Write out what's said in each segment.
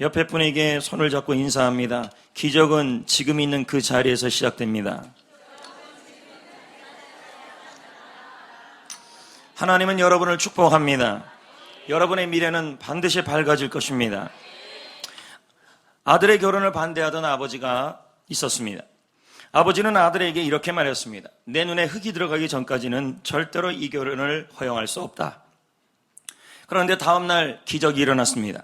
옆에 분에게 손을 잡고 인사합니다. 기적은 지금 있는 그 자리에서 시작됩니다. 하나님은 여러분을 축복합니다. 여러분의 미래는 반드시 밝아질 것입니다. 아들의 결혼을 반대하던 아버지가 있었습니다. 아버지는 아들에게 이렇게 말했습니다. 내 눈에 흙이 들어가기 전까지는 절대로 이 결혼을 허용할 수 없다. 그런데 다음날 기적이 일어났습니다.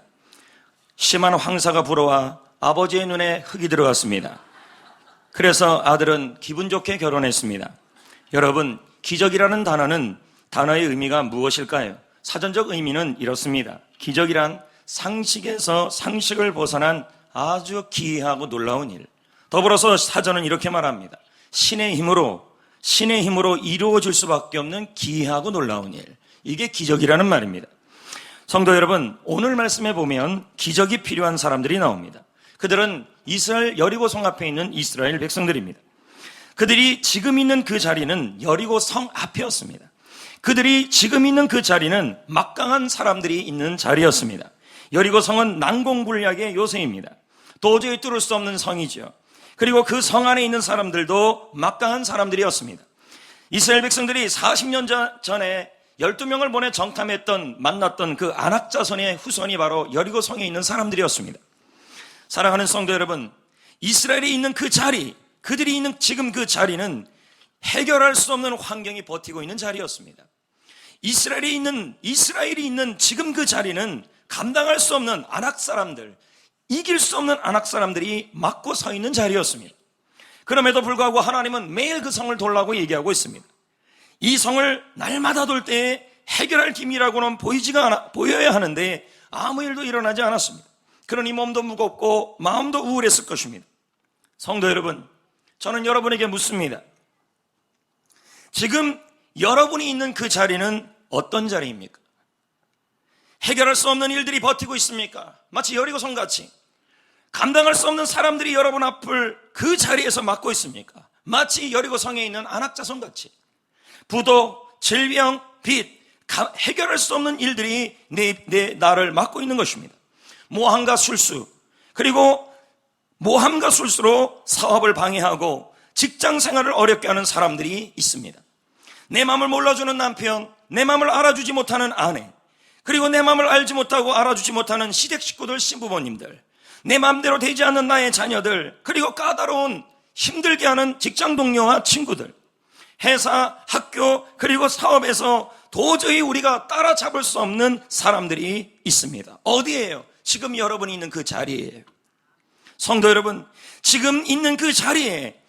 심한 황사가 불어와 아버지의 눈에 흙이 들어갔습니다. 그래서 아들은 기분 좋게 결혼했습니다. 여러분, 기적이라는 단어의 의미가 무엇일까요? 사전적 의미는 이렇습니다. 기적이란 상식에서 상식을 벗어난 아주 기이하고 놀라운 일. 더불어서 사전은 이렇게 말합니다. 신의 힘으로 이루어질 수밖에 없는 기이하고 놀라운 일. 이게 기적이라는 말입니다. 성도 여러분, 오늘 말씀에 보면 기적이 필요한 사람들이 나옵니다. 그들은 이스라엘 여리고 성 앞에 있는 이스라엘 백성들입니다. 그들이 지금 있는 그 자리는 여리고 성 앞이었습니다. 그들이 지금 있는 그 자리는 막강한 사람들이 있는 자리였습니다. 여리고 성은 난공불락의 요새입니다. 도저히 뚫을 수 없는 성이죠. 그리고 그 성 안에 있는 사람들도 막강한 사람들이었습니다. 이스라엘 백성들이 40년 전에 12명을 보내 만났던 그 아낙 자손의 후손이 바로 여리고 성에 있는 사람들이었습니다. 사랑하는 성도 여러분, 이스라엘이 있는 그 자리, 그들이 있는 지금 그 자리는 해결할 수 없는 환경이 버티고 있는 자리였습니다. 이스라엘이 있는 지금 그 자리는 감당할 수 없는 아낙 사람들, 이길 수 없는 아낙 사람들이 막고 서 있는 자리였습니다. 그럼에도 불구하고 하나님은 매일 그 성을 돌라고 얘기하고 있습니다. 이 성을 날마다 돌 때에 해결할 기미라고는 보여야 하는데 아무 일도 일어나지 않았습니다. 그러니 몸도 무겁고 마음도 우울했을 것입니다. 성도 여러분, 저는 여러분에게 묻습니다. 지금 여러분이 있는 그 자리는 어떤 자리입니까? 해결할 수 없는 일들이 버티고 있습니까? 마치 여리고성 같이 감당할 수 없는 사람들이 여러분 앞을 그 자리에서 막고 있습니까? 마치 여리고성에 있는 안악자손 같이 부도, 질병, 빚, 해결할 수 없는 일들이 나를 막고 있는 것입니다. 모함과 술수, 그리고 모함과 술수로 사업을 방해하고 직장 생활을 어렵게 하는 사람들이 있습니다. 내 마음을 몰라주는 남편, 내 마음을 알아주지 못하는 아내, 그리고 내 마음을 알지 못하고 알아주지 못하는 시댁 식구들, 신부모님들, 내 마음대로 되지 않는 나의 자녀들, 그리고 까다로운 힘들게 하는 직장 동료와 친구들, 회사, 학교, 그리고 사업에서 도저히 우리가 따라잡을 수 없는 사람들이 있습니다. 어디예요? 지금 여러분이 있는 그 자리예요. 성도 여러분, 지금 있는 그 자리에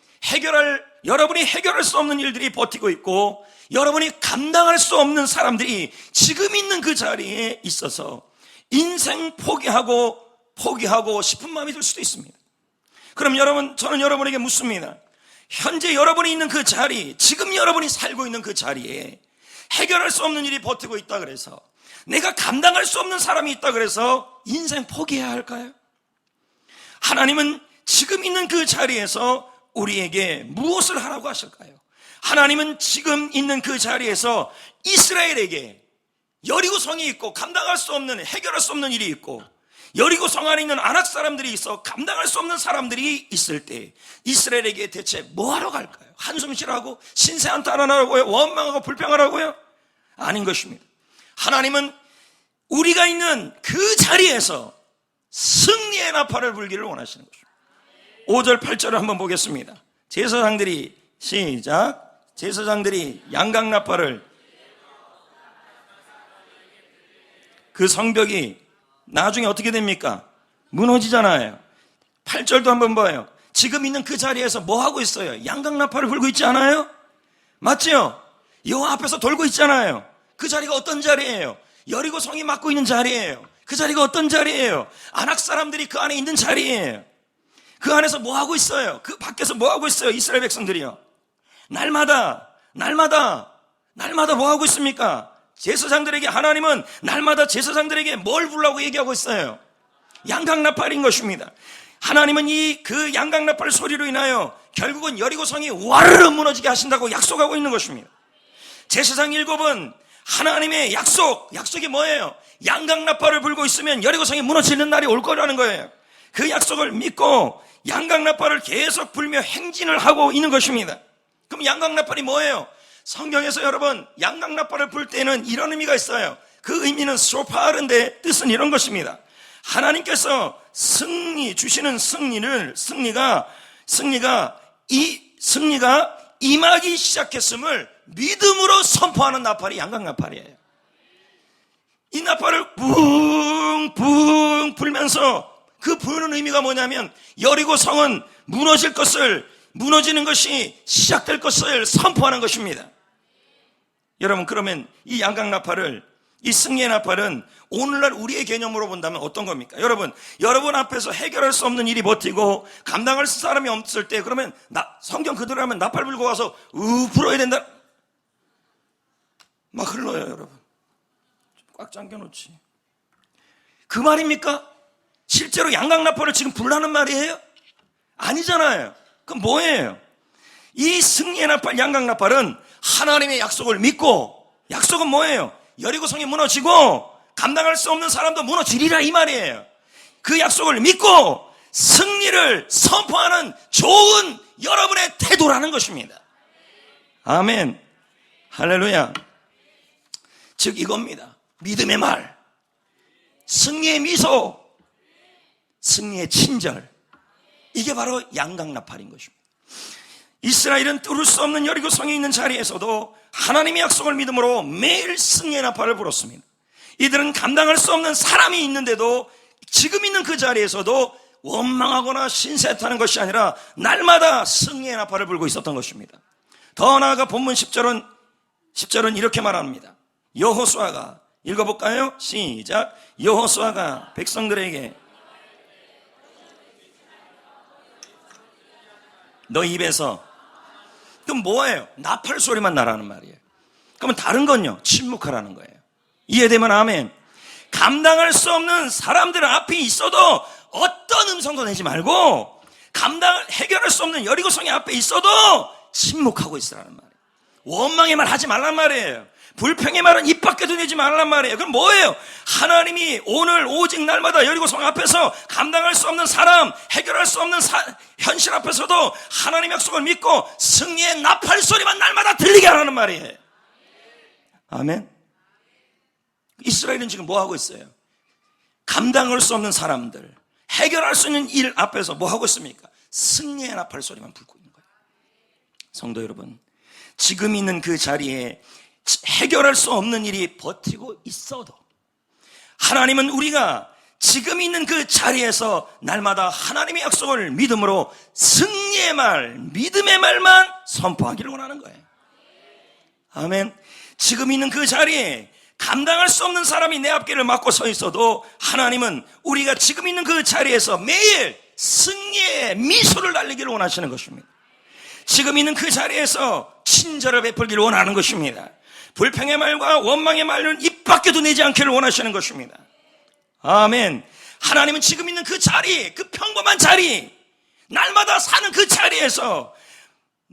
여러분이 해결할 수 없는 일들이 버티고 있고 여러분이 감당할 수 없는 사람들이 지금 있는 그 자리에 있어서 인생 포기하고 싶은 마음이 들 수도 있습니다. 그럼 저는 여러분에게 묻습니다. 현재 여러분이 있는 그 자리, 지금 여러분이 살고 있는 그 자리에 해결할 수 없는 일이 버티고 있다 그래서, 내가 감당할 수 없는 사람이 있다 그래서 인생 포기해야 할까요? 하나님은 지금 있는 그 자리에서 우리에게 무엇을 하라고 하실까요? 하나님은 지금 있는 그 자리에서 이스라엘에게 여리고성이 있고 감당할 수 없는, 해결할 수 없는 일이 있고 여리고성 안에 있는 아낙 사람들이 있어 감당할 수 없는 사람들이 있을 때 이스라엘에게 대체 뭐하러 갈까요? 한숨 쉬라고? 신세 한탄하라고요? 원망하고 불평하라고요? 아닌 것입니다. 하나님은 우리가 있는 그 자리에서 승리의 나팔을 불기를 원하시는 것입니다. 5절 8절을 한번 보겠습니다. 제사장들이 양강나팔을, 그 성벽이 나중에 어떻게 됩니까? 무너지잖아요. 8절도 한번 봐요. 지금 있는 그 자리에서 뭐 하고 있어요? 양강나팔을 불고 있지 않아요? 맞죠? 여호와 앞에서 돌고 있잖아요. 그 자리가 어떤 자리예요? 여리고 성이 막고 있는 자리예요. 그 자리가 어떤 자리예요? 아낙 사람들이 그 안에 있는 자리예요. 그 안에서 뭐 하고 있어요? 그 밖에서 뭐 하고 있어요? 이스라엘 백성들이요. 날마다 뭐 하고 있습니까? 하나님은 날마다 제사장들에게 뭘 부르라고 얘기하고 있어요? 양강나팔인 것입니다. 하나님은 그 양강나팔 소리로 인하여 결국은 여리고성이 와르르 무너지게 하신다고 약속하고 있는 것입니다. 제사장 7은 하나님의 약속이 뭐예요? 양강나팔을 불고 있으면 여리고성이 무너지는 날이 올 거라는 거예요. 그 약속을 믿고 양강나팔을 계속 불며 행진을 하고 있는 것입니다. 그럼 양강나팔이 뭐예요? 성경에서 여러분 양강나팔을 불 때는 이런 의미가 있어요. 그 의미는 소파르인데 뜻은 이런 것입니다. 하나님께서 주시는 승리가 임하기 시작했음을 믿음으로 선포하는 나팔이 양강나팔이에요. 이 나팔을 붕붕 불면서 그 부는 의미가 뭐냐면 여리고 성은 무너지는 것이 시작될 것을 선포하는 것입니다. 여러분, 그러면 이 양강나팔을, 이 승리의 나팔은 오늘날 우리의 개념으로 본다면 어떤 겁니까? 여러분 앞에서 해결할 수 없는 일이 버티고 감당할 사람이 없을 때, 그러면 성경 그대로 하면 나팔 불고 와서 불어야 된다, 막 흘러요. 여러분 꽉 잠겨놓지. 그 말입니까? 실제로 양강나팔을 지금 불라는 말이에요? 아니잖아요. 그럼 뭐예요? 이 승리의 나팔, 양강나팔은 하나님의 약속을 믿고, 약속은 뭐예요? 여리고성이 무너지고 감당할 수 없는 사람도 무너지리라, 이 말이에요. 그 약속을 믿고 승리를 선포하는 좋은 여러분의 태도라는 것입니다. 아멘, 할렐루야. 즉 이겁니다. 믿음의 말, 승리의 미소, 승리의 친절, 이게 바로 양강나팔인 것입니다. 이스라엘은 뚫을 수 없는 여리고성이 있는 자리에서도 하나님의 약속을 믿음으로 매일 승리의 나팔을 불었습니다. 이들은 감당할 수 없는 사람이 있는데도 지금 있는 그 자리에서도 원망하거나 신세타는 것이 아니라 날마다 승리의 나팔을 불고 있었던 것입니다. 더 나아가 본문 10절은 이렇게 말합니다. 여호수아가, 읽어볼까요? 시작. 여호수아가 백성들에게 너 입에서, 그럼 뭐예요? 나팔 소리만 나라는 말이에요. 그러면 다른 건요? 침묵하라는 거예요. 이해되면 아멘. 감당할 수 없는 사람들 앞에 있어도 어떤 음성도 내지 말고, 해결할 수 없는 여리고성이 앞에 있어도 침묵하고 있으라는 말이에요. 원망의 말 하지 말란 말이에요. 불평의 말은 입 밖에도 내지 말란 말이에요. 그럼 뭐예요? 하나님이 오늘 오직 날마다 여리고성 앞에서 감당할 수 없는 사람, 해결할 수 없는 현실 앞에서도 하나님의 약속을 믿고 승리의 나팔 소리만 날마다 들리게 하라는 말이에요. 아멘. 이스라엘은 지금 뭐 하고 있어요? 감당할 수 없는 사람들, 해결할 수 있는 일 앞에서 뭐 하고 있습니까? 승리의 나팔 소리만 불고 있는 거예요. 성도 여러분, 지금 있는 그 자리에 해결할 수 없는 일이 버티고 있어도 하나님은 우리가 지금 있는 그 자리에서 날마다 하나님의 약속을 믿음으로 승리의 말, 믿음의 말만 선포하기를 원하는 거예요. 아멘. 지금 있는 그 자리에 감당할 수 없는 사람이 내 앞길을 막고 서 있어도 하나님은 우리가 지금 있는 그 자리에서 매일 승리의 미소를 날리기를 원하시는 것입니다. 지금 있는 그 자리에서 친절을 베풀기를 원하는 것입니다. 불평의 말과 원망의 말은 입 밖에도 내지 않기를 원하시는 것입니다. 아멘. 하나님은 지금 있는 그 자리, 그 평범한 자리, 날마다 사는 그 자리에서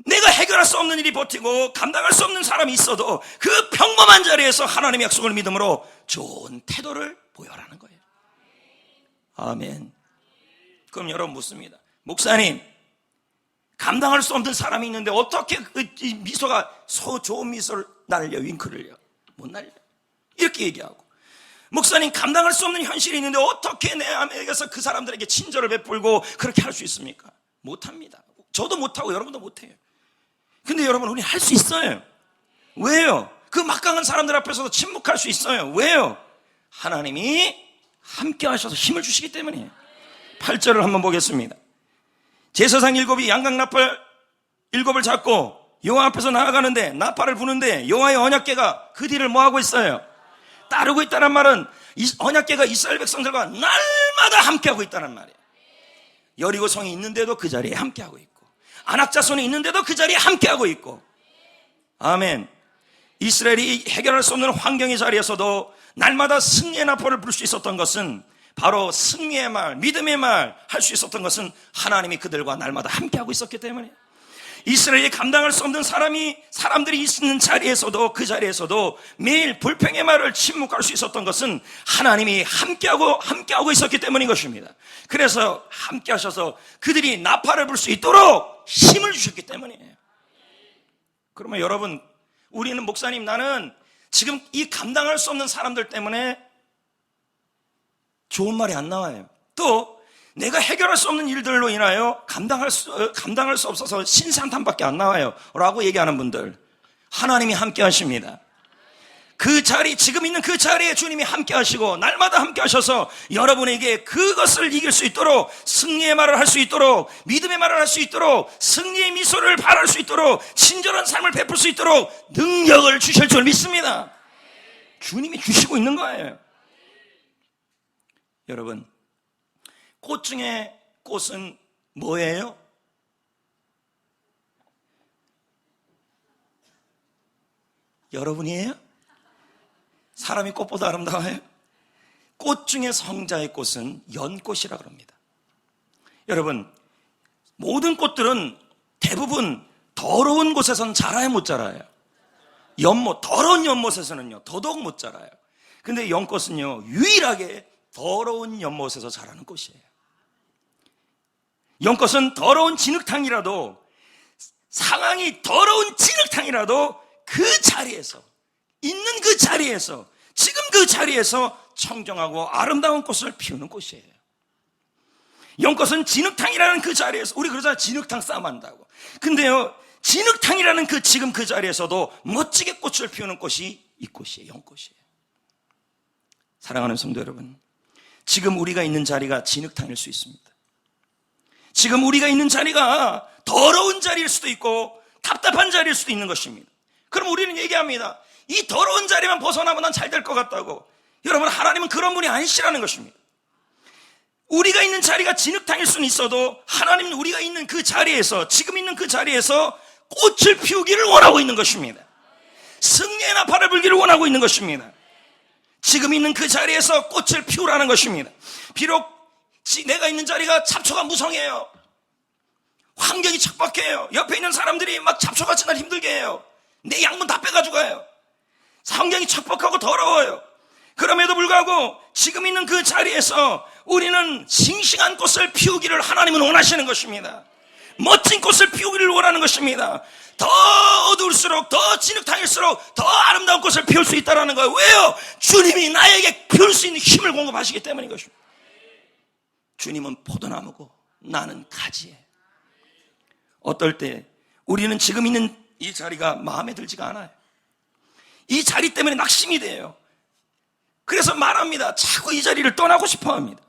내가 해결할 수 없는 일이 버티고 감당할 수 없는 사람이 있어도 그 평범한 자리에서 하나님의 약속을 믿음으로 좋은 태도를 보여라는 거예요. 아멘. 그럼 여러분 묻습니다. 목사님, 감당할 수 없는 사람이 있는데 어떻게 그 미소가 좋은 미소를 날려, 윙크를요? 못 날려. 이렇게 얘기하고, 목사님, 감당할 수 없는 현실이 있는데 어떻게 내 안에서 그 사람들에게 친절을 베풀고 그렇게 할 수 있습니까? 못합니다. 저도 못하고 여러분도 못해요. 근데 여러분, 우리 할 수 있어요. 왜요? 그 막강한 사람들 앞에서도 침묵할 수 있어요. 왜요? 하나님이 함께 하셔서 힘을 주시기 때문이에요. 8절을 한번 보겠습니다. 제사장 7이 양강나팔 7을 잡고 여호와 앞에서 나아가는데, 나팔을 부는데 여호와의 언약궤가 그 뒤를 뭐하고 있어요? 따르고 있다는 말은 언약궤가 이스라엘 백성들과 날마다 함께하고 있다는 말이에요. 여리고성이 있는데도 그 자리에 함께하고 있고, 안악자손이 있는데도 그 자리에 함께하고 있고. 아멘. 이스라엘이 해결할 수 없는 환경의 자리에서도 날마다 승리의 나팔을 불 수 있었던 것은, 바로 승리의 말, 믿음의 말 할 수 있었던 것은 하나님이 그들과 날마다 함께하고 있었기 때문에, 이스라엘이 감당할 수 없는 사람들이 있는 자리에서도, 그 자리에서도 매일 불평의 말을 침묵할 수 있었던 것은 하나님이 함께하고 있었기 때문인 것입니다. 그래서 함께 하셔서 그들이 나팔을 불 수 있도록 힘을 주셨기 때문이에요. 그러면 여러분, 우리는 목사님, 나는 지금 이 감당할 수 없는 사람들 때문에 좋은 말이 안 나와요. 또 내가 해결할 수 없는 일들로 인하여 감당할 수 없어서 신상탄밖에 안 나와요 라고 얘기하는 분들, 하나님이 함께 하십니다. 그 자리, 지금 있는 그 자리에 주님이 함께 하시고 날마다 함께 하셔서 여러분에게 그것을 이길 수 있도록, 승리의 말을 할 수 있도록, 믿음의 말을 할 수 있도록, 승리의 미소를 발할 수 있도록, 친절한 삶을 베풀 수 있도록 능력을 주실 줄 믿습니다. 주님이 주시고 있는 거예요. 여러분, 꽃 중에 꽃은 뭐예요? 여러분이에요? 사람이 꽃보다 아름다워요? 꽃 중에 성자의 꽃은 연꽃이라 그럽니다. 여러분, 모든 꽃들은 대부분 더러운 곳에서는 자라야 못 자라요. 더러운 연못에서는요 더더욱 못 자라요. 근데 연꽃은요 유일하게 더러운 연못에서 자라는 꽃이에요. 연꽃은 더러운 진흙탕이라도, 상황이 더러운 진흙탕이라도 그 자리에서, 있는 그 자리에서, 지금 그 자리에서 청정하고 아름다운 꽃을 피우는 꽃이에요. 연꽃은 진흙탕이라는 그 자리에서, 우리 그러잖아요, 진흙탕 싸움한다고. 근데요, 진흙탕이라는 지금 그 자리에서도 멋지게 꽃을 피우는 꽃이 이 꽃이에요. 연꽃이에요. 사랑하는 성도 여러분, 지금 우리가 있는 자리가 진흙탕일 수 있습니다. 지금 우리가 있는 자리가 더러운 자리일 수도 있고 답답한 자리일 수도 있는 것입니다. 그럼 우리는 얘기합니다. 이 더러운 자리만 벗어나면 난 잘 될 것 같다고. 여러분, 하나님은 그런 분이 아니시라는 것입니다. 우리가 있는 자리가 진흙탕일 수는 있어도 하나님은 우리가 있는 그 자리에서, 지금 있는 그 자리에서 꽃을 피우기를 원하고 있는 것입니다. 승리의 나팔을 불기를 원하고 있는 것입니다. 지금 있는 그 자리에서 꽃을 피우라는 것입니다. 비록 내가 있는 자리가 잡초가 무성해요. 환경이 척박해요. 옆에 있는 사람들이 막 잡초같이 날 힘들게 해요. 내 양분 다 빼가지고 가요. 환경이 척박하고 더러워요. 그럼에도 불구하고 지금 있는 그 자리에서 우리는 싱싱한 꽃을 피우기를 하나님은 원하시는 것입니다. 멋진 꽃을 피우기를 원하는 것입니다. 더 어두울수록, 더 진흙탕일수록 더 아름다운 꽃을 피울 수 있다는 거예요. 왜요? 주님이 나에게 피울 수 있는 힘을 공급하시기 때문인 것입니다. 주님은 포도나무고 나는 가지예요. 어떨 때 우리는 지금 있는 이 자리가 마음에 들지가 않아요. 이 자리 때문에 낙심이 돼요. 그래서 말합니다. 자꾸 이 자리를 떠나고 싶어 합니다.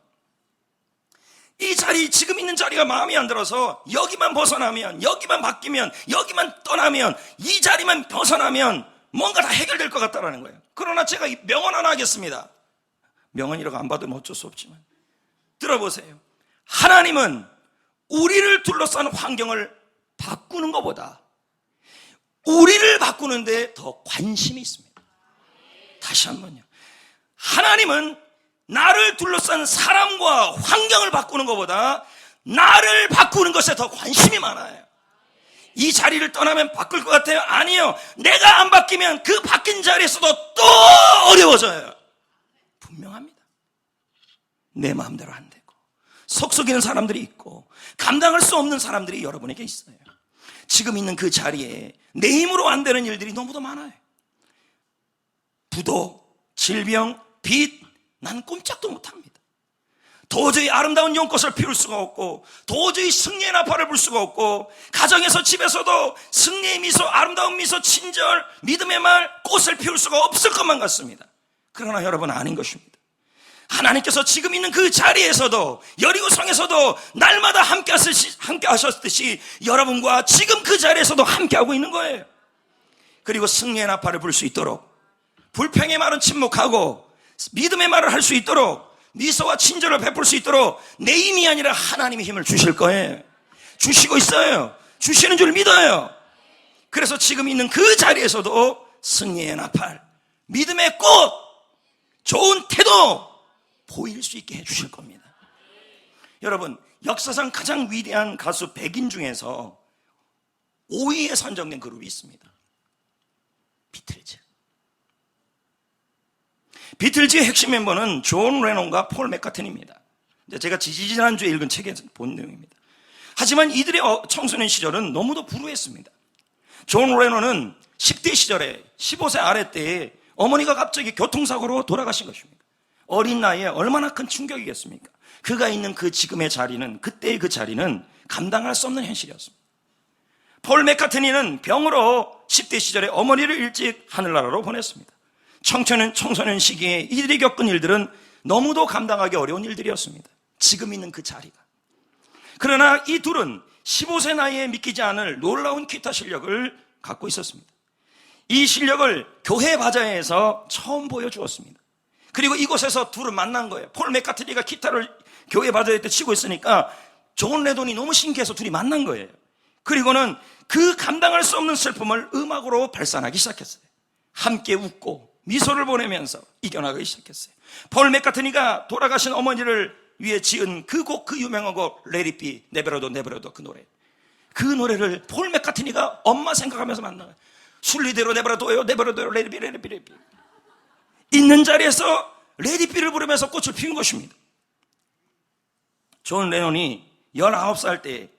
이 자리, 지금 있는 자리가 마음에 안 들어서 여기만 벗어나면, 여기만 바뀌면, 여기만 떠나면, 이 자리만 벗어나면 뭔가 다 해결될 것 같다라는 거예요. 그러나 제가 명언 하나 하겠습니다. 명언이라고 안 받으면 어쩔 수 없지만 들어보세요. 하나님은 우리를 둘러싸는 환경을 바꾸는 것보다 우리를 바꾸는데 더 관심이 있습니다. 다시 한번요. 하나님은 나를 둘러싼 사람과 환경을 바꾸는 것보다 나를 바꾸는 것에 더 관심이 많아요. 이 자리를 떠나면 바꿀 것 같아요? 아니요. 내가 안 바뀌면 그 바뀐 자리에서도 또 어려워져요. 분명합니다. 내 마음대로 안 되고 속썩이는 사람들이 있고 감당할 수 없는 사람들이 여러분에게 있어요. 지금 있는 그 자리에 내 힘으로 안 되는 일들이 너무도 많아요. 부도, 질병, 빚, 난 꼼짝도 못합니다. 도저히 아름다운 연꽃을 피울 수가 없고 도저히 승리의 나팔을 불 수가 없고 가정에서 집에서도 승리의 미소, 아름다운 미소, 친절, 믿음의 말, 꽃을 피울 수가 없을 것만 같습니다. 그러나 여러분, 아닌 것입니다. 하나님께서 지금 있는 그 자리에서도, 여리고성에서도 날마다 함께 하셨듯이 여러분과 지금 그 자리에서도 함께하고 있는 거예요. 그리고 승리의 나팔을 불 수 있도록, 불평의 말은 침묵하고 믿음의 말을 할 수 있도록, 미소와 친절을 베풀 수 있도록 내 힘이 아니라 하나님의 힘을 주실 거예요. 주시고 있어요. 주시는 줄 믿어요. 그래서 지금 있는 그 자리에서도 승리의 나팔, 믿음의 꽃, 좋은 태도 보일 수 있게 해주실 겁니다. 여러분, 역사상 가장 위대한 가수 백인 중에서 5위에 선정된 그룹이 있습니다. 비틀즈. 비틀즈의 핵심 멤버는 존 레논과 폴 맥카트니입니다. 제가 지지난주에 읽은 책에서 본 내용입니다. 하지만 이들의 청소년 시절은 너무도 불우했습니다. 존 레논은 10대 시절에 15세 아래 때에 어머니가 갑자기 교통사고로 돌아가신 것입니다. 어린 나이에 얼마나 큰 충격이겠습니까? 그가 있는 그 지금의 자리는, 그때의 그 자리는 감당할 수 없는 현실이었습니다. 폴 맥카트니는 병으로 10대 시절에 어머니를 일찍 하늘나라로 보냈습니다. 청소년 시기에 이들이 겪은 일들은 너무도 감당하기 어려운 일들이었습니다. 지금 있는 그 자리가. 그러나 이 둘은 15세 나이에 믿기지 않을 놀라운 기타 실력을 갖고 있었습니다. 이 실력을 교회 바자회에서 처음 보여주었습니다. 그리고 이곳에서 둘은 만난 거예요. 폴 맥카트니가 기타를 교회 바자회 때 치고 있으니까 존 레논이 너무 신기해서 둘이 만난 거예요. 그리고는 그 감당할 수 없는 슬픔을 음악으로 발산하기 시작했어요. 함께 웃고 미소를 보내면서 이겨나가기 시작했어요. 폴 맥카트니가 돌아가신 어머니를 위해 지은 그 곡, 그 유명한 곡 Let It Be, 네버러도 그 노래. 그 노래를 폴 맥카트니가 엄마 생각하면서 만나요. 순리대로 네버러도요, 네버러도요, Let It Be, Let It Be, Let It Be. 있는 자리에서 Let It Be를 부르면서 꽃을 피운 것입니다. 존 레논이 19살 때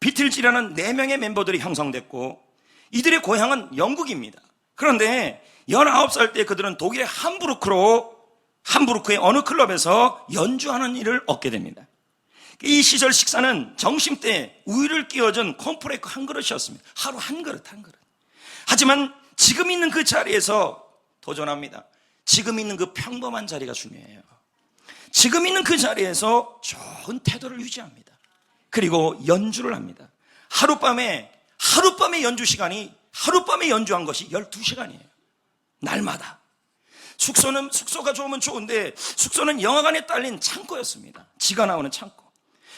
비틀즈라는 4명의 멤버들이 형성됐고 이들의 고향은 영국입니다. 그런데 19살 때 그들은 독일의 함부르크의 어느 클럽에서 연주하는 일을 얻게 됩니다. 이 시절 식사는 점심때 우유를 끼워준 콘프레이크 한 그릇이었습니다. 하루 한 그릇. 하지만 지금 있는 그 자리에서 도전합니다. 지금 있는 그 평범한 자리가 중요해요. 지금 있는 그 자리에서 좋은 태도를 유지합니다. 그리고 연주를 합니다. 하룻밤에 연주 시간이, 하룻밤에 연주한 것이 12시간이에요. 날마다. 숙소가 좋으면 좋은데 숙소는 영화관에 딸린 창고였습니다. 지가 나오는 창고.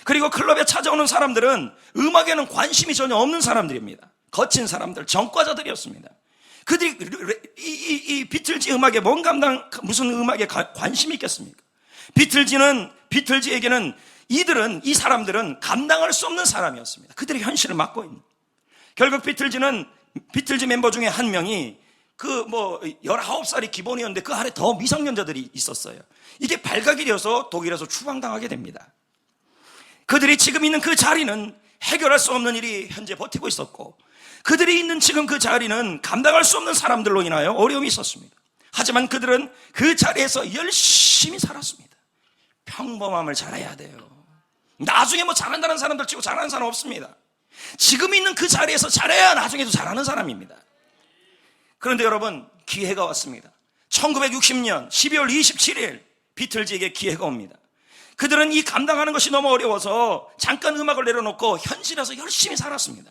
그리고 클럽에 찾아오는 사람들은 음악에는 관심이 전혀 없는 사람들입니다. 거친 사람들, 전과자들이었습니다. 그들이 이 비틀즈 음악에 무슨 음악에 관심이 있겠습니까? 비틀즈에게는 이 사람들은 감당할 수 없는 사람이었습니다. 그들의 현실을 맡고 있는. 결국 비틀즈 멤버 중에 한 명이 19살이 기본이었는데 그 아래 더 미성년자들이 있었어요. 이게 발각이려서 독일에서 추방당하게 됩니다. 그들이 지금 있는 그 자리는 해결할 수 없는 일이 현재 버티고 있었고 그들이 있는 지금 그 자리는 감당할 수 없는 사람들로 인하여 어려움이 있었습니다. 하지만 그들은 그 자리에서 열심히 살았습니다. 평범함을 잘해야 돼요. 나중에 잘한다는 사람들 치고 잘하는 사람 없습니다. 지금 있는 그 자리에서 잘해야 나중에도 잘하는 사람입니다. 그런데 여러분, 기회가 왔습니다. 1960년 12월 27일 비틀즈에게 기회가 옵니다. 그들은 이 감당하는 것이 너무 어려워서 잠깐 음악을 내려놓고 현실에서 열심히 살았습니다.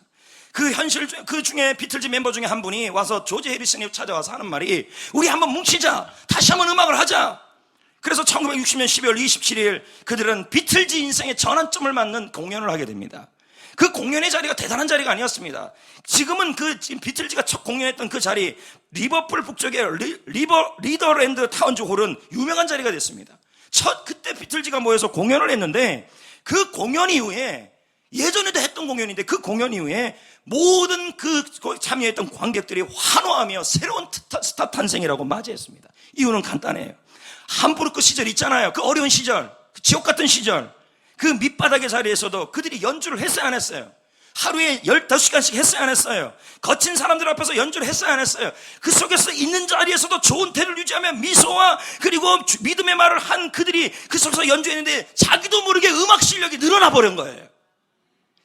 그 중에 비틀즈 멤버 중에 한 분이 와서 조지 해리슨이 찾아와서 하는 말이 우리 한번 뭉치자. 다시 한번 음악을 하자. 그래서 1960년 12월 27일 그들은 비틀즈 인생의 전환점을 맞는 공연을 하게 됩니다. 그 공연의 자리가 대단한 자리가 아니었습니다. 지금 비틀즈가 첫 공연했던 그 자리, 리버풀 북쪽의 리더랜드 타운즈 홀은 유명한 자리가 됐습니다. 그때 비틀즈가 모여서 공연을 했는데 그 공연 이후에, 예전에도 했던 공연인데 그 공연 이후에 모든 참여했던 관객들이 환호하며 새로운 스타 탄생이라고 맞이했습니다. 이유는 간단해요. 함부르크 시절 있잖아요. 그 어려운 시절, 그 지옥 같은 시절, 그 밑바닥의 자리에서도 그들이 연주를 했어요, 안 했어요? 하루에 15시간씩 했어요, 안 했어요? 거친 사람들 앞에서 연주를 했어요, 안 했어요? 그 속에서 있는 자리에서도 좋은 태도를 유지하며 미소와 그리고 믿음의 말을 한 그들이 그 속에서 연주했는데 자기도 모르게 음악 실력이 늘어나 버린 거예요.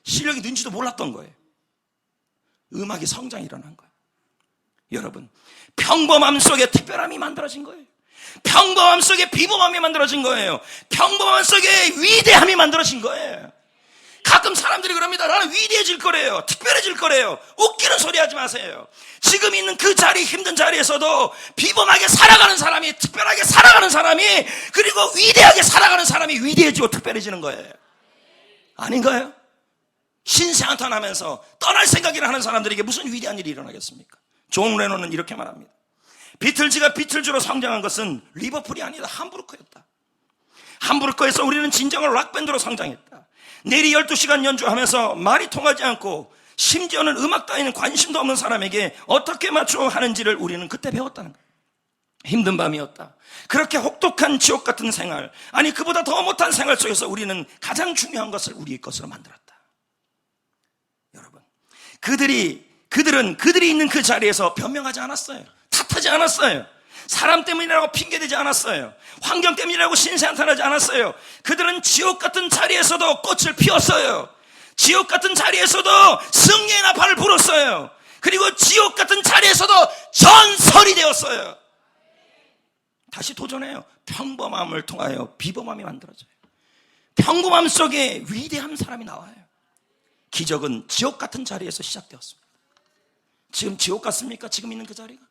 실력이 는지도 몰랐던 거예요. 음악의 성장이 일어난 거예요. 여러분, 평범함 속에 특별함이 만들어진 거예요. 평범함 속에 비범함이 만들어진 거예요. 평범함 속에 위대함이 만들어진 거예요. 가끔 사람들이 그럽니다. 나는 위대해질 거래요. 특별해질 거래요. 웃기는 소리 하지 마세요. 지금 있는 그 자리, 힘든 자리에서도 비범하게 살아가는 사람이, 특별하게 살아가는 사람이, 그리고 위대하게 살아가는 사람이 위대해지고 특별해지는 거예요. 아닌가요? 신세한탄하면서 떠날 생각이나 하는 사람들에게 무슨 위대한 일이 일어나겠습니까? 존 레논은 이렇게 말합니다. 비틀즈가 비틀즈로 성장한 것은 리버풀이 아니다, 함부르크였다. 함부르크에서 우리는 진정한 락밴드로 성장했다. 내리 12시간 연주하면서 말이 통하지 않고 심지어는 음악 따위는 관심도 없는 사람에게 어떻게 맞춰 하는지를 우리는 그때 배웠다는 거예요. 힘든 밤이었다. 그렇게 혹독한 지옥 같은 생활, 아니 그보다 더 못한 생활 속에서 우리는 가장 중요한 것을 우리의 것으로 만들었다. 여러분, 그들은 그들이 있는 그 자리에서 변명하지 않았어요. 탓하지 않았어요. 사람 때문이라고 핑계대지 않았어요. 환경 때문이라고 신세한탄하지 않았어요. 그들은 지옥 같은 자리에서도 꽃을 피웠어요. 지옥 같은 자리에서도 승리의 나팔을 불었어요. 그리고 지옥 같은 자리에서도 전설이 되었어요. 다시 도전해요. 평범함을 통하여 비범함이 만들어져요. 평범함 속에 위대한 사람이 나와요. 기적은 지옥 같은 자리에서 시작되었습니다. 지금 지옥 같습니까? 지금 있는 그 자리가?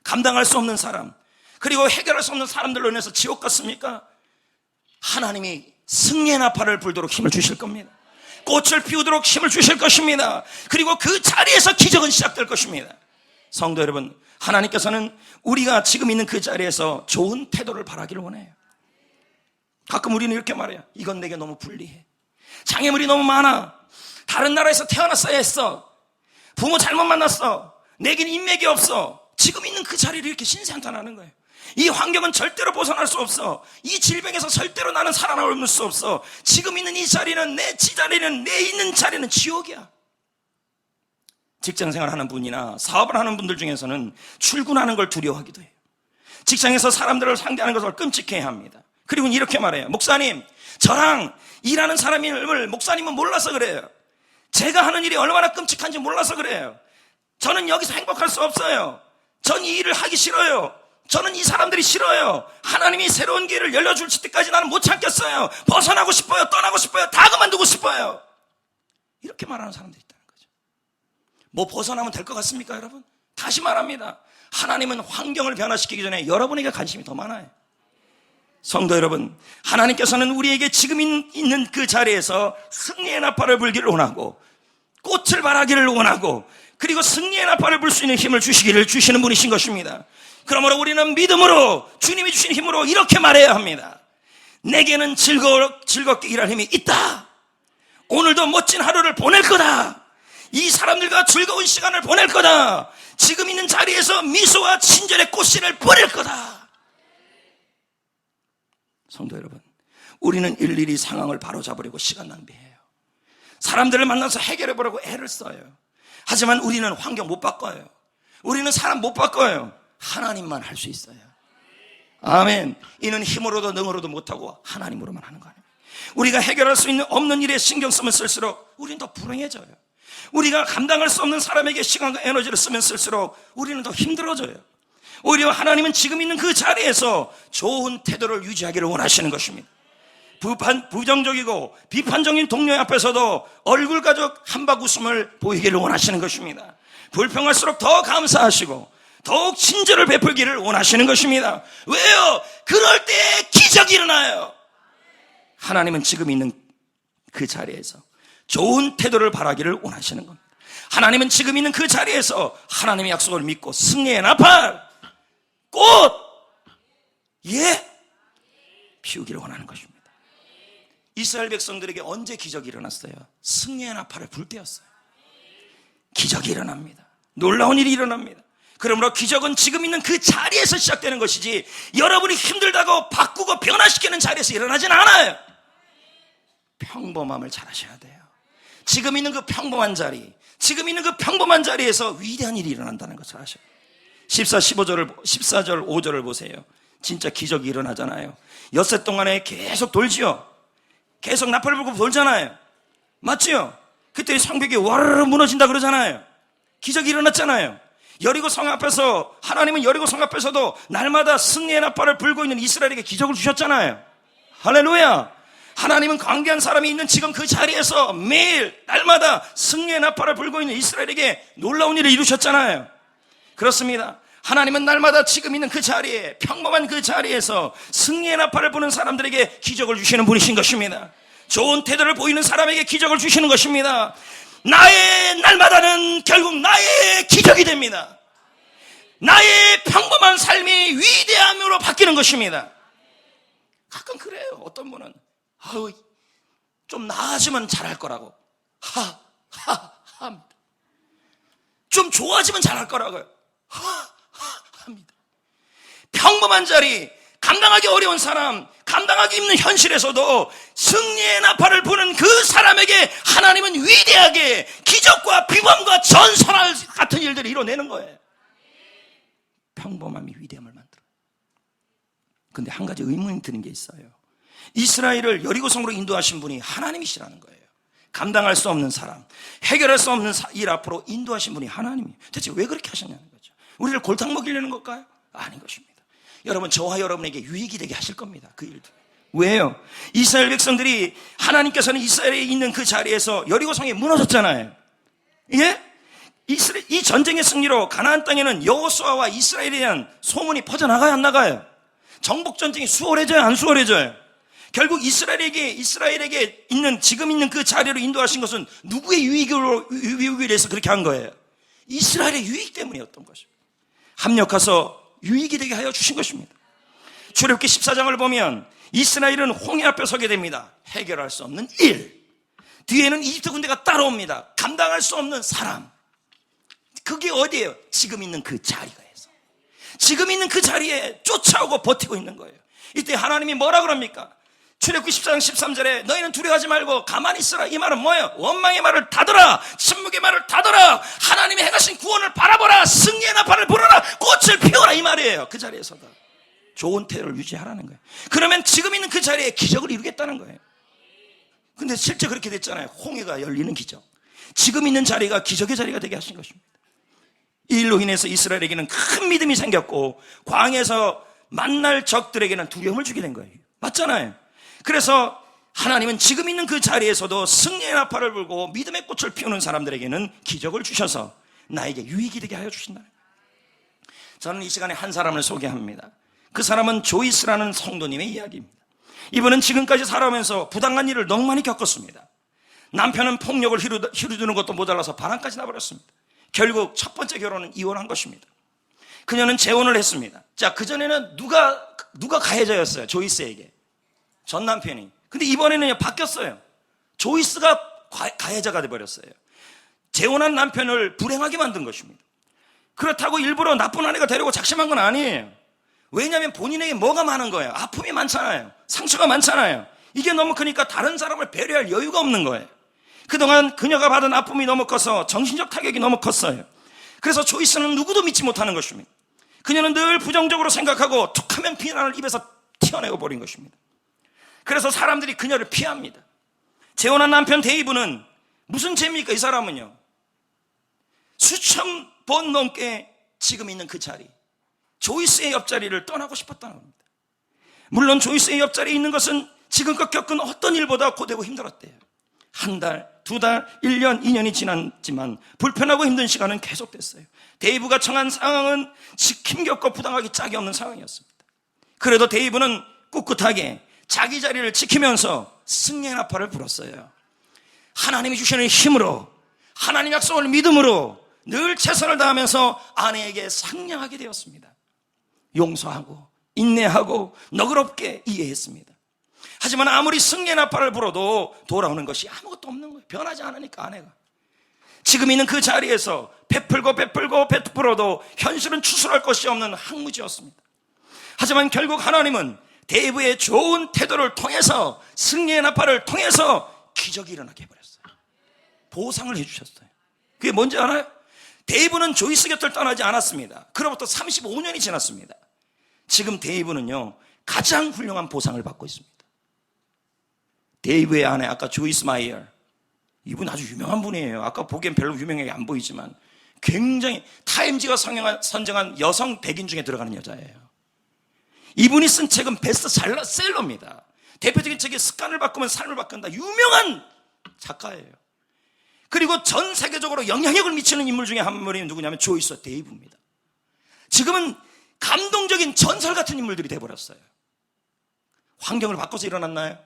감당할 수 없는 사람, 그리고 해결할 수 없는 사람들로 인해서 지옥 같습니까? 하나님이 승리의 나팔을 불도록 힘을 주실 겁니다. 꽃을 피우도록 힘을 주실 것입니다. 그리고 그 자리에서 기적은 시작될 것입니다. 성도 여러분, 하나님께서는 우리가 지금 있는 그 자리에서 좋은 태도를 바라기를 원해요. 가끔 우리는 이렇게 말해요. 이건 내게 너무 불리해. 장애물이 너무 많아. 다른 나라에서 태어났어야 했어. 부모 잘못 만났어. 내겐 인맥이 없어. 지금 있는 그 자리를 이렇게 신세한탄하는 거예요. 이 환경은 절대로 벗어날 수 없어. 이 질병에서 절대로 나는 살아남을 수 없어. 지금 있는 이 자리는, 내 자리는, 내 있는 자리는 지옥이야. 직장생활 하는 분이나 사업을 하는 분들 중에서는 출근하는 걸 두려워하기도 해요. 직장에서 사람들을 상대하는 것을 끔찍해야 합니다. 그리고 이렇게 말해요. 목사님, 저랑 일하는 사람을 목사님은 몰라서 그래요. 제가 하는 일이 얼마나 끔찍한지 몰라서 그래요. 저는 여기서 행복할 수 없어요. 전 이 일을 하기 싫어요. 저는 이 사람들이 싫어요. 하나님이 새로운 길을 열려줄 때까지 나는 못 참겠어요. 벗어나고 싶어요. 떠나고 싶어요. 다 그만두고 싶어요. 이렇게 말하는 사람들이 있다는 거죠. 뭐 벗어나면 될 것 같습니까, 여러분? 다시 말합니다. 하나님은 환경을 변화시키기 전에 여러분에게 관심이 더 많아요. 성도 여러분, 하나님께서는 우리에게 지금 있는 그 자리에서 승리의 나팔을 불기를 원하고, 꽃을 발하기를 원하고, 그리고 승리의 나팔을 불 수 있는 힘을 주시는 분이신 것입니다. 그러므로 우리는 믿음으로, 주님이 주신 힘으로 이렇게 말해야 합니다. 내게는 즐겁게 일할 힘이 있다. 오늘도 멋진 하루를 보낼 거다. 이 사람들과 즐거운 시간을 보낼 거다. 지금 있는 자리에서 미소와 친절의 꽃씨를 보낼 거다. 성도 여러분, 우리는 일일이 상황을 바로잡으려고 시간 낭비해요. 사람들을 만나서 해결해보려고 애를 써요. 하지만 우리는 환경 못 바꿔요. 우리는 사람 못 바꿔요. 하나님만 할 수 있어요. 아멘. 이는 힘으로도 능으로도 못하고 하나님으로만 하는 거 아닙니까? 우리가 해결할 수 없는 일에 신경 쓰면 쓸수록 우리는 더 불행해져요. 우리가 감당할 수 없는 사람에게 시간과 에너지를 쓰면 쓸수록 우리는 더 힘들어져요. 오히려 하나님은 지금 있는 그 자리에서 좋은 태도를 유지하기를 원하시는 것입니다. 부정적이고 비판적인 동료 앞에서도 얼굴 가족 한박 웃음을 보이기를 원하시는 것입니다. 불평할수록 더 감사하시고 더욱 친절을 베풀기를 원하시는 것입니다. 왜요? 그럴 때 기적이 일어나요. 하나님은 지금 있는 그 자리에서 좋은 태도를 바라기를 원하시는 겁니다. 하나님은 지금 있는 그 자리에서 하나님의 약속을 믿고 승리의 나팔, 꽃, 피우기를 원하는 것입니다. 이스라엘 백성들에게 언제 기적이 일어났어요? 승리의 나팔을 불 때였어요. 기적이 일어납니다. 놀라운 일이 일어납니다. 그러므로 기적은 지금 있는 그 자리에서 시작되는 것이지 여러분이 힘들다고 바꾸고 변화시키는 자리에서 일어나진 않아요. 평범함을 잘 하셔야 돼요. 지금 있는 그 평범한 자리, 지금 있는 그 평범한 자리에서 위대한 일이 일어난다는 것을 아셔요. 14절 5절을 보세요. 진짜 기적이 일어나잖아요. 엿새 동안에 계속 돌지요. 계속 나팔을 불고 돌잖아요. 맞지요? 그때 성벽이 와르르 무너진다 그러잖아요. 기적이 일어났잖아요. 여리고 성 앞에서, 하나님은 여리고 성 앞에서도 날마다 승리의 나팔을 불고 있는 이스라엘에게 기적을 주셨잖아요. 할렐루야. 하나님은 관계한 사람이 있는 지금 그 자리에서 매일 날마다 승리의 나팔을 불고 있는 이스라엘에게 놀라운 일을 이루셨잖아요. 그렇습니다. 하나님은 날마다 지금 있는 그 자리에, 평범한 그 자리에서 승리의 나팔을 부는 사람들에게 기적을 주시는 분이신 것입니다. 좋은 태도를 보이는 사람에게 기적을 주시는 것입니다. 나의 날마다는 결국 나의 기적이 됩니다. 나의 평범한 삶이 위대함으로 바뀌는 것입니다. 가끔 그래요. 어떤 분은 좀 나아지면 잘할 거라고 합니다. 좋아지면 잘할 거라고요. 합니다. 평범한 자리, 감당하기 어려운 사람, 감당하기 힘든 현실에서도 승리의 나팔을 부는 그 사람에게 하나님은 위대하게 기적과 비범과 전선할 같은 일들을 이뤄내는 거예요. 평범함이 위대함을 만들어요. 그런데 한 가지 의문이 드는 게 있어요. 이스라엘을 여리고성으로 인도하신 분이 하나님이시라는 거예요. 감당할 수 없는 사람, 해결할 수 없는 일 앞으로 인도하신 분이 하나님이에요. 대체 왜 그렇게 하셨냐는 거죠. 우리를 골탕 먹이려는 걸까요? 아닌 것입니다. 여러분, 저와 여러분에게 유익이 되게 하실 겁니다. 그 일들. 왜요? 이스라엘 백성들이, 하나님께서는 이스라엘에 있는 그 자리에서 여리고성이 무너졌잖아요. 예? 이 전쟁의 승리로 가나안 땅에는 여호수아와 이스라엘에 대한 소문이 퍼져나가요, 안 나가요? 정복 전쟁이 수월해져요, 안 수월해져요? 결국 이스라엘에게 있는, 지금 있는 그 자리로 인도하신 것은 누구의 유익을 위해서 그렇게 한 거예요? 이스라엘의 유익 때문이었던 것입니다. 합력해서 유익이 되게 하여 주신 것입니다. 출애굽기 14장을 보면 이스라엘은 홍해 앞에 서게 됩니다. 해결할 수 없는 일. 뒤에는 이집트 군대가 따라옵니다. 감당할 수 없는 사람. 그게 어디예요? 지금 있는 그 자리가에서. 지금 있는 그 자리에 쫓아오고 버티고 있는 거예요. 이때 하나님이 뭐라 그럽니까? 출애굽기 14장 13절에 너희는 두려워하지 말고 가만히 있으라. 이 말은 뭐예요? 원망의 말을 닫으라. 침묵의 말을 닫으라. 하나님이 행하신 구원을 바라보라. 승리의 나팔을 불어라. 꽃을 피워라. 이 말이에요. 그 자리에서도 좋은 태도를 유지하라는 거예요. 그러면 지금 있는 그 자리에 기적을 이루겠다는 거예요. 근데 실제 그렇게 됐잖아요. 홍해가 열리는 기적. 지금 있는 자리가 기적의 자리가 되게 하신 것입니다. 이 일로 인해서 이스라엘에게는 큰 믿음이 생겼고 광야에서 만날 적들에게는 두려움을 주게 된 거예요. 맞잖아요. 그래서 하나님은 지금 있는 그 자리에서도 승리의 나팔을 불고 믿음의 꽃을 피우는 사람들에게는 기적을 주셔서 나에게 유익이 되게 하여 주신다. 저는 이 시간에 한 사람을 소개합니다. 그 사람은 조이스라는 성도님의 이야기입니다. 이분은 지금까지 살아오면서 부당한 일을 너무 많이 겪었습니다. 남편은 폭력을 휘두르는 것도 모자라서 반항까지 나버렸습니다. 결국 첫 번째 결혼은 이혼한 것입니다. 그녀는 재혼을 했습니다. 자, 그전에는 누가 가해자였어요? 조이스에게. 전 남편이. 근데 이번에는 바뀌었어요. 조이스가 가해자가 돼버렸어요. 재혼한 남편을 불행하게 만든 것입니다. 그렇다고 일부러 나쁜 아내가 되려고 작심한 건 아니에요. 왜냐하면 본인에게 뭐가 많은 거예요? 아픔이 많잖아요. 상처가 많잖아요. 이게 너무 크니까 다른 사람을 배려할 여유가 없는 거예요. 그동안 그녀가 받은 아픔이 너무 커서 정신적 타격이 너무 컸어요. 그래서 조이스는 누구도 믿지 못하는 것입니다. 그녀는 늘 부정적으로 생각하고 툭하면 비난을 입에서 튀어내고 버린 것입니다. 그래서 사람들이 그녀를 피합니다. 재혼한 남편 데이브는 무슨 죄입니까? 이 사람은요, 수천 번 넘게 지금 있는 그 자리, 조이스의 옆자리를 떠나고 싶었다는 겁니다. 물론 조이스의 옆자리에 있는 것은 지금껏 겪은 어떤 일보다 고되고 힘들었대요. 한 달, 두 달, 1년, 2년이 지났지만 불편하고 힘든 시간은 계속됐어요. 데이브가 처한 상황은 힘겹고 부당하기 짝이 없는 상황이었습니다. 그래도 데이브는 꿋꿋하게 자기 자리를 지키면서 승리의 나팔을 불었어요. 하나님이 주시는 힘으로, 하나님 약속을 믿음으로 늘 최선을 다하면서 아내에게 상냥하게 되었습니다. 용서하고 인내하고 너그럽게 이해했습니다. 하지만 아무리 승리의 나팔을 불어도 돌아오는 것이 아무것도 없는 거예요. 변하지 않으니까 아내가. 지금 있는 그 자리에서 베풀어도 현실은 추스할 것이 없는 항무지였습니다. 하지만 결국 하나님은 데이브의 좋은 태도를 통해서, 승리의 나팔을 통해서 기적이 일어나게 해버렸어요. 보상을 해주셨어요. 그게 뭔지 알아요? 데이브는 조이스 곁을 떠나지 않았습니다. 그로부터 35년이 지났습니다. 지금 데이브는요, 가장 훌륭한 보상을 받고 있습니다. 데이브의 아내, 아까 조이스 마이어, 이분 아주 유명한 분이에요. 아까 보기엔 별로 유명하게 안 보이지만 굉장히 타임지가 선정한 여성 100인 중에 들어가는 여자예요. 이분이 쓴 책은 베스트셀러입니다. 대표적인 책이 습관을 바꾸면 삶을 바꾼다. 유명한 작가예요. 그리고 전 세계적으로 영향력을 미치는 인물 중에 한 분이 누구냐면 조이스 데이브입니다. 지금은 감동적인 전설 같은 인물들이 돼버렸어요. 환경을 바꿔서 일어났나요?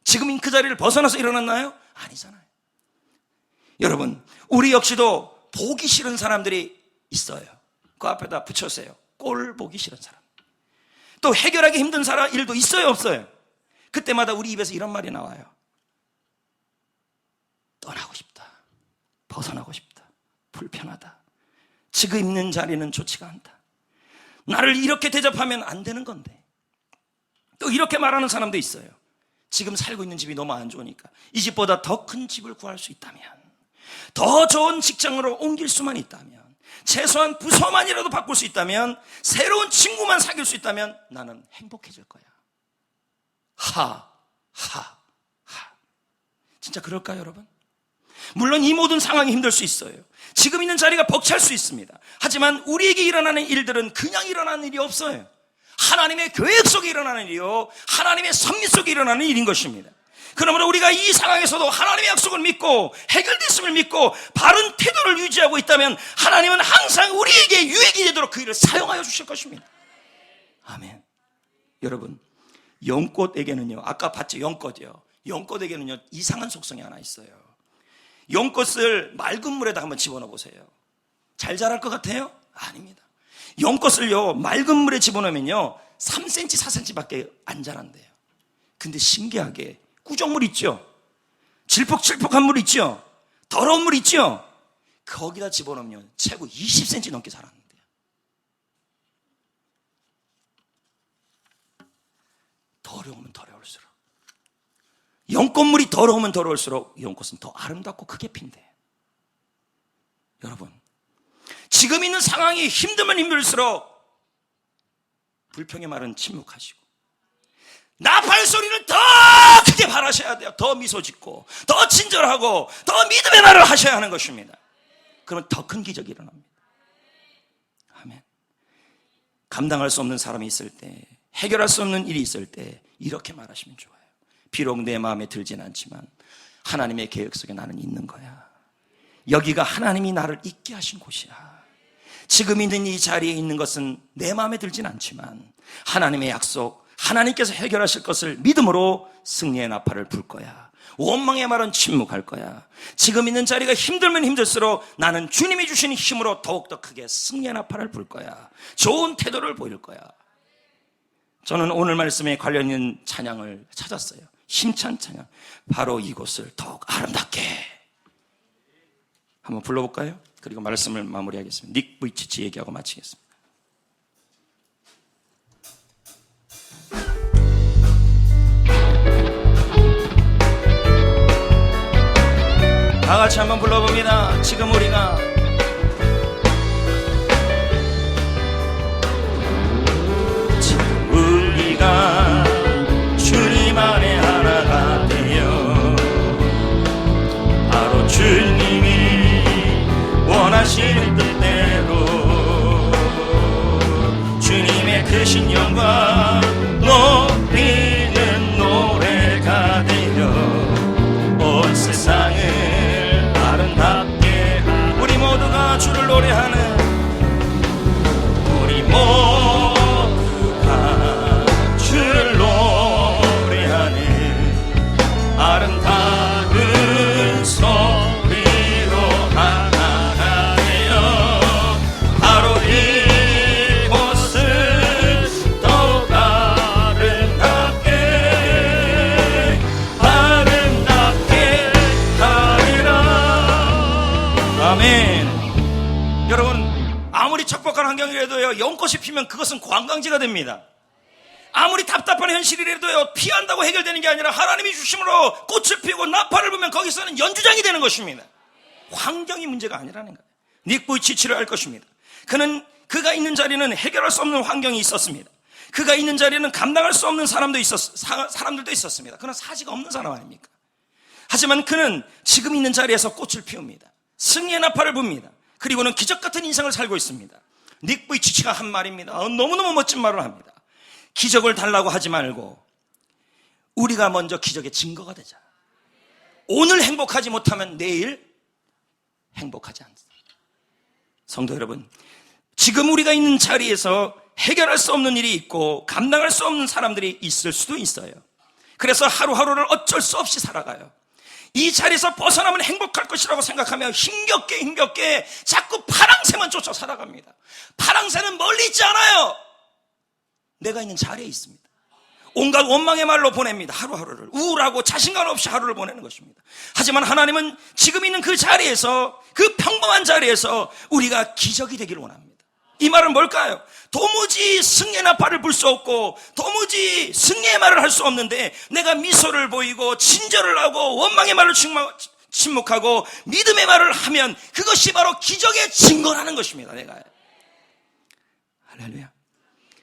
지금 그 자리를 벗어나서 일어났나요? 아니잖아요. 여러분, 우리 역시도 보기 싫은 사람들이 있어요. 그 앞에다 붙여주세요. 꼴 보기 싫은 사람. 또 해결하기 힘든 일도 있어요, 없어요? 그때마다 우리 입에서 이런 말이 나와요. 떠나고 싶다. 벗어나고 싶다. 불편하다. 지금 있는 자리는 좋지가 않다. 나를 이렇게 대접하면 안 되는 건데. 또 이렇게 말하는 사람도 있어요. 지금 살고 있는 집이 너무 안 좋으니까 이 집보다 더 큰 집을 구할 수 있다면, 더 좋은 직장으로 옮길 수만 있다면, 최소한 부서만이라도 바꿀 수 있다면, 새로운 친구만 사귈 수 있다면 나는 행복해질 거야. 진짜 그럴까요, 여러분? 물론 이 모든 상황이 힘들 수 있어요. 지금 있는 자리가 벅찰 수 있습니다. 하지만 우리에게 일어나는 일들은 그냥 일어나는 일이 없어요. 하나님의 계획 속에 일어나는 일이요, 하나님의 섭리 속에 일어나는 일인 것입니다. 그러므로 우리가 이 상황에서도 하나님의 약속을 믿고 해결됐음을 믿고 바른 태도를 유지하고 있다면 하나님은 항상 우리에게 유익이 되도록 그 일을 사용하여 주실 것입니다. 아멘. 여러분, 연꽃에게는요, 아까 봤죠, 연꽃이요. 연꽃에게는요 이상한 속성이 하나 있어요. 연꽃을 맑은 물에다 한번 집어넣어 보세요. 잘 자랄 것 같아요? 아닙니다. 연꽃을요 맑은 물에 집어넣으면요 3cm, 4cm밖에 안 자란대요. 근데 신기하게 꾸정물 있죠, 질퍽질퍽한 물 있죠, 더러운 물 있죠, 거기다 집어넣으면 최고 20cm 넘게 자라는데요. 더러우면 더러울수록, 연꽃물이 더러우면 더러울수록 연꽃은 더 아름답고 크게 핀대요. 여러분, 지금 있는 상황이 힘들면 힘들수록 불평의 말은 침묵하시고 나팔 소리를 더 크게 바라셔야 돼요. 더 미소 짓고 더 친절하고 더 믿음의 말을 하셔야 하는 것입니다. 그러면 더 큰 기적이 일어납니다. 아멘. 감당할 수 없는 사람이 있을 때, 해결할 수 없는 일이 있을 때 이렇게 말하시면 좋아요. 비록 내 마음에 들진 않지만 하나님의 계획 속에 나는 있는 거야. 여기가 하나님이 나를 있게 하신 곳이야. 지금 있는 이 자리에 있는 것은 내 마음에 들진 않지만 하나님의 약속, 하나님께서 해결하실 것을 믿음으로 승리의 나팔을 불 거야. 원망의 말은 침묵할 거야. 지금 있는 자리가 힘들면 힘들수록 나는 주님이 주신 힘으로 더욱더 크게 승리의 나팔을 불 거야. 좋은 태도를 보일 거야. 저는 오늘 말씀에 관련 있는 찬양을 찾았어요. 힘찬 찬양. 바로 이곳을 더욱 아름답게. 한번 불러볼까요? 그리고 말씀을 마무리하겠습니다. 닉 부이치치 얘기하고 마치겠습니다. 다 같이 한번 불러봅니다. 지금 우리가 주님 안에 하나가 되어 바로 주님이 원하시는 뜻대로 주님의 크신 영광 높이는 노래가 되어 온 세상을 아름답게 하는, 우리 모두가 주를 노래하는, 우리 모두가 주를 노래하는 아름다운 소리로 하나가 되어 바로 이곳을 더욱 아름답게 하리라. 아멘. 여러분, 아무리 척박한 환경이라도요 연꽃이 피면 그것은 관광지가 됩니다. 아무리 답답한 현실이라도요 피한다고 해결되는 게 아니라 하나님이 주심으로 꽃을 피우고 나팔을 불면 거기서는 연주장이 되는 것입니다. 환경이 문제가 아니라는 거예요. 닉 부이치치를 알 것입니다. 그가 있는 자리는 해결할 수 없는 환경이 있었습니다. 그가 있는 자리는 감당할 수 없는 사람들도 있었습니다. 그는 사지가 없는 사람 아닙니까? 하지만 그는 지금 있는 자리에서 꽃을 피웁니다. 승리의 나팔을 붑니다. 그리고는 기적 같은 인생을 살고 있습니다. 닉 부이치치가 한 말입니다. 너무너무 멋진 말을 합니다. 기적을 달라고 하지 말고 우리가 먼저 기적의 증거가 되자. 오늘 행복하지 못하면 내일 행복하지 않습니다. 성도 여러분, 지금 우리가 있는 자리에서 해결할 수 없는 일이 있고 감당할 수 없는 사람들이 있을 수도 있어요. 그래서 하루하루를 어쩔 수 없이 살아가요. 이 자리에서 벗어나면 행복할 것이라고 생각하며 힘겹게 자꾸 파랑새만 쫓아 살아갑니다. 파랑새는 멀리 있지 않아요. 내가 있는 자리에 있습니다. 온갖 원망의 말로 보냅니다. 하루하루를 우울하고 자신감 없이 하루를 보내는 것입니다. 하지만 하나님은 지금 있는 그 자리에서, 그 평범한 자리에서 우리가 기적이 되기를 원합니다. 이 말은 뭘까요? 도무지 승리의 나팔을 불 수 없고 도무지 승리의 말을 할 수 없는데 내가 미소를 보이고 친절을 하고 원망의 말을 침묵하고 믿음의 말을 하면 그것이 바로 기적의 증거라는 것입니다. 내가 할렐루야.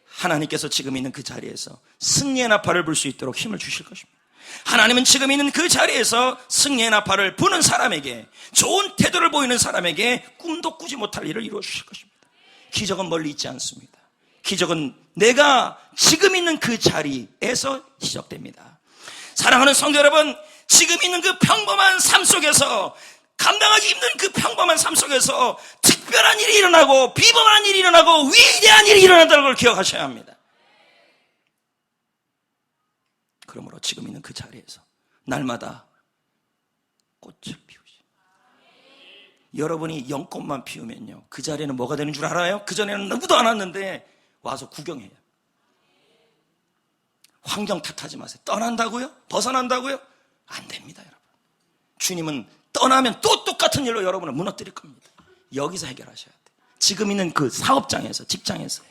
하나님께서 지금 있는 그 자리에서 승리의 나팔을 불 수 있도록 힘을 주실 것입니다. 하나님은 지금 있는 그 자리에서 승리의 나팔을 부는 사람에게, 좋은 태도를 보이는 사람에게 꿈도 꾸지 못할 일을 이루어 주실 것입니다. 기적은 멀리 있지 않습니다. 기적은 내가 지금 있는 그 자리에서 시작됩니다. 사랑하는 성도 여러분, 지금 있는 그 평범한 삶 속에서, 감당하기 힘든 그 평범한 삶 속에서 특별한 일이 일어나고 비범한 일이 일어나고 위대한 일이 일어난다는 걸 기억하셔야 합니다. 그러므로 지금 있는 그 자리에서 날마다 꽃을 피우시. 여러분이 영꽃만 피우면요, 그 자리에는 뭐가 되는 줄 알아요? 그전에는 누구도 안 왔는데 와서 구경해요. 환경 탓하지 마세요. 떠난다고요? 벗어난다고요? 안 됩니다, 여러분. 주님은 떠나면 또 똑같은 일로 여러분을 무너뜨릴 겁니다. 여기서 해결하셔야 돼요. 지금 있는 그 사업장에서, 직장에서.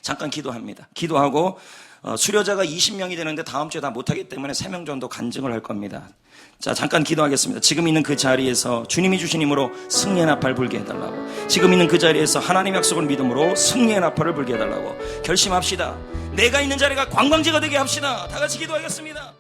잠깐 기도합니다. 기도하고 수료자가 20명이 되는데 다음 주에 다 못하기 때문에 3명 정도 간증을 할 겁니다. 자, 잠깐 기도하겠습니다. 지금 있는 그 자리에서 주님이 주신 힘으로 승리의 나팔 불게 해달라고, 지금 있는 그 자리에서 하나님의 약속을 믿음으로 승리의 나팔을 불게 해달라고 결심합시다. 내가 있는 자리가 관광지가 되게 합시다. 다 같이 기도하겠습니다.